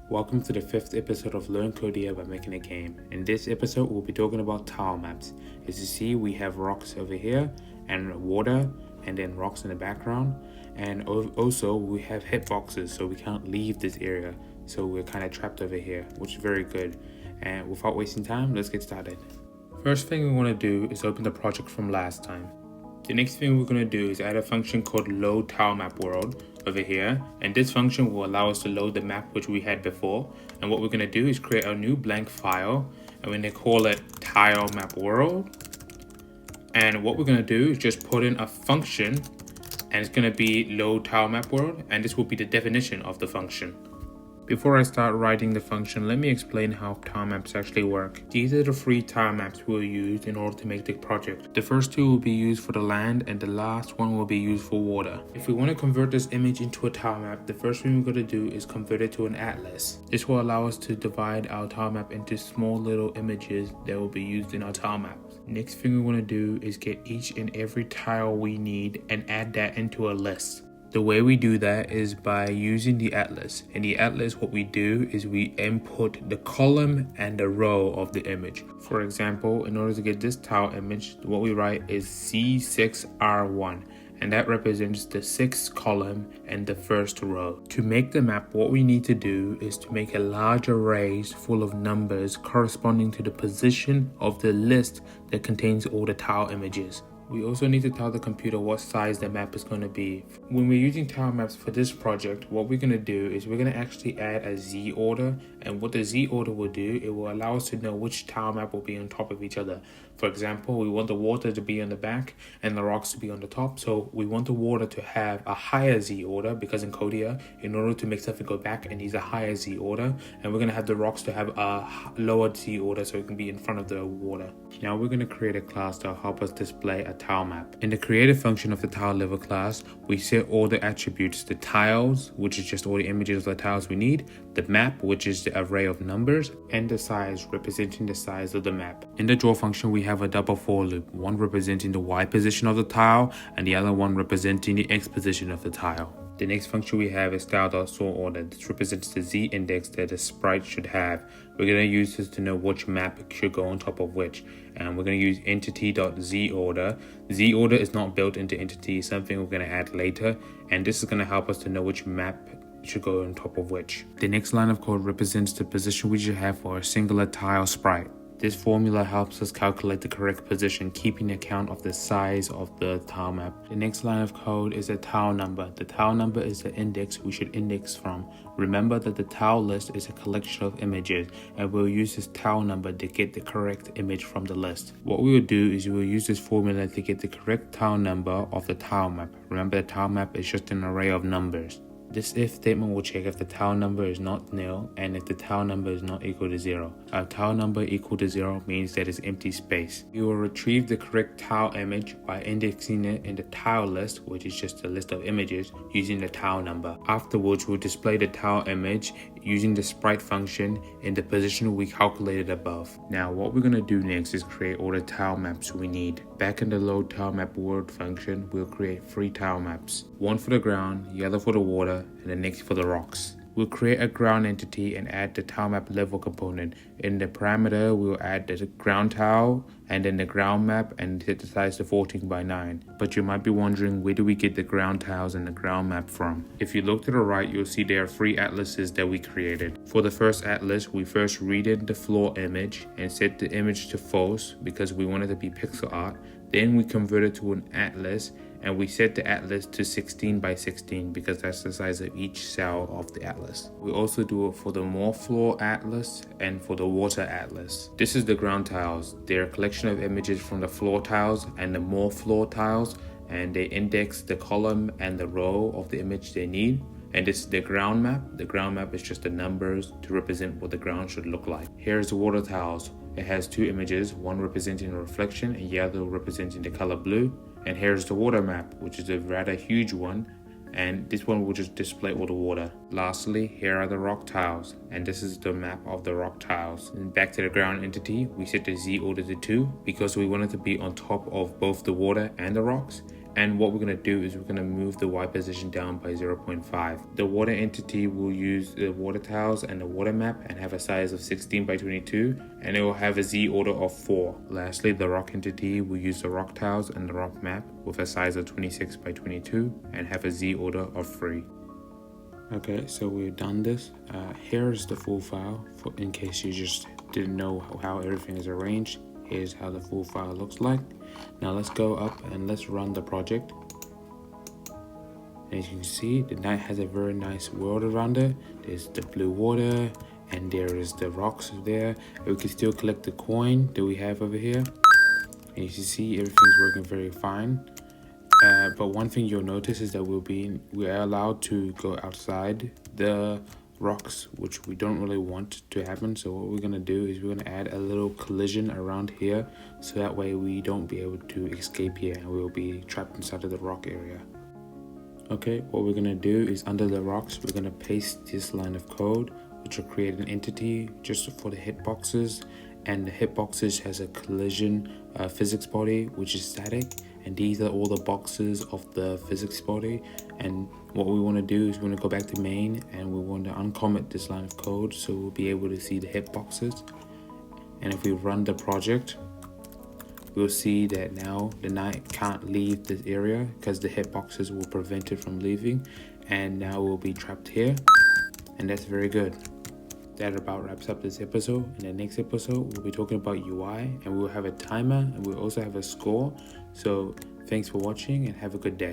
Welcome to the 5th episode of Learn Codea by Making a Game. In this episode, we'll be talking about tile maps. As you see, we have rocks over here and water and then rocks in the background. And also we have hitboxes, so we can't leave this area. So we're kind of trapped over here, which is very good. And without wasting time, let's get started. First thing we want to do is open the project from last time. The next thing we're going to do is add a function called load Tilemap world over here, and this function will allow us to load the map which we had before. And what we're going to do is create a new blank file, and we're going to call it Tilemap world. And what we're going to do is just put in a function, and it's going to be load Tilemap world, and this will be the definition of the function. Before I start writing the function, let me explain how tile maps actually work. These are the 3 tile maps we'll use in order to make the project. The first 2 will be used for the land and the last one will be used for water. If we want to convert this image into a tile map, the first thing we're going to do is convert it to an atlas. This will allow us to divide our tile map into small little images that will be used in our tile map. Next thing we want to do is get each and every tile we need and add that into a list. The way we do that is by using the atlas. In the atlas, what we do is we input the column and the row of the image. For example, in order to get this tile image, what we write is C6R1, and that represents the 6th column and the 1st row. To make the map, what we need to do is to make a large array full of numbers corresponding to the position of the list that contains all the tile images. We also need to tell the computer what size the map is going to be. When we're using tile maps for this project, what we're going to do is we're going to actually add a Z order. And what the Z order will do, it will allow us to know which tile map will be on top of each other. For example, we want the water to be on the back and the rocks to be on the top. So we want the water to have a higher Z order, because in Codea, in order to make something go back, it needs a higher Z order. And we're going to have the rocks to have a lower Z order so it can be in front of the water. Now we're going to create a class to help us display a tile map. In the creative function of the tile level class, we set all the attributes: the tiles, which is just all the images of the tiles we need, the map, which is the array of numbers, and the size, representing the size of the map. In the draw function, we have a double for loop, one representing the Y position of the tile and the other one representing the X position of the tile. The next function we have is style.sort order. This represents the Z index that the sprite should have. We're going to use this to know which map should go on top of which. And we're going to use entity.zorder. Z order is not built into entity, something we're going to add later. And this is going to help us to know which map should go on top of which. The next line of code represents the position we should have for a singular tile sprite. This formula helps us calculate the correct position, keeping account of the size of the tile map. The next line of code is a tile number. The tile number is the index we should index from. Remember that the tile list is a collection of images, and we'll use this tile number to get the correct image from the list. What we will do is we will use this formula to get the correct tile number of the tile map. Remember, the tile map is just an array of numbers. This if statement will check if the tile number is not nil and if the tile number is not equal to 0. A tile number equal to 0 means that it's empty space. We will retrieve the correct tile image by indexing it in the tile list, which is just a list of images, using the tile number. Afterwards, we'll display the tile image using the sprite function in the position we calculated above. Now what we're going to do next is create all the tile maps we need. Back in the load tilemap world function, we'll create 3 tile maps. One for the ground, the other for the water, and the next for the rocks. We'll create a ground entity and add the tilemap level component. In the parameter, we'll add the ground tile and then the ground map and set the size to 14:9. But you might be wondering, where do we get the ground tiles and the ground map from? If you look to the right, you'll see there are 3 atlases that we created. For the first atlas, we first read the floor image and set the image to false because we want it to be pixel art. Then we convert it to an atlas, and we set the atlas to 16:16 because that's the size of each cell of the atlas. We also do it for the more floor atlas and for the water atlas. This is the ground tiles. They're a collection of images from the floor tiles and the more floor tiles, and they index the column and the row of the image they need. And this is the ground map. The ground map is just the numbers to represent what the ground should look like. Here's the water tiles. It has 2 images, one representing a reflection and the other representing the color blue. And here's the water map, which is a rather huge one, and this one will just display all the water. Lastly, here are the rock tiles, and this is the map of the rock tiles. And back to the ground entity, we set the Z order to 2 because we want it to be on top of both the water and the rocks. And what we're going to do is we're going to move the Y position down by 0.5. The water entity will use the water tiles and the water map and have a size of 16 by 22, and it will have a Z order of 4. Lastly, the rock entity will use the rock tiles and the rock map with a size of 26 by 22 and have a Z order of 3. Okay, so we've done this. Here's the full file in case you just didn't know how everything is arranged. Here's how the full file looks like. Now let's go up and let's run the project. As you can see, the night has a very nice world around it. There's the blue water and there is the rocks there. We can still collect the coin that we have over here. And you can see everything's working very fine. But one thing you'll notice is that we are allowed to go outside the rocks, which we don't really want to happen. So what we're going to do is we're going to add a little collision around here, so that way we don't be able to escape here and we'll be trapped inside of the rock area. Okay, what we're going to do is under the rocks we're going to paste this line of code, which will create an entity just for the hitboxes. And the hitboxes has a collision physics body, which is static, and these are all the boxes of the physics body. And what we want to do is we want to go back to main and we want to uncomment this line of code so we'll be able to see the hitboxes. And if we run the project, we'll see that now the knight can't leave this area because the hitboxes will prevent it from leaving, and now we'll be trapped here, and that's very good. That about wraps up this episode. In the next episode, we'll be talking about UI, and we'll have a timer, and we'll also have a score. So thanks for watching and have a good day.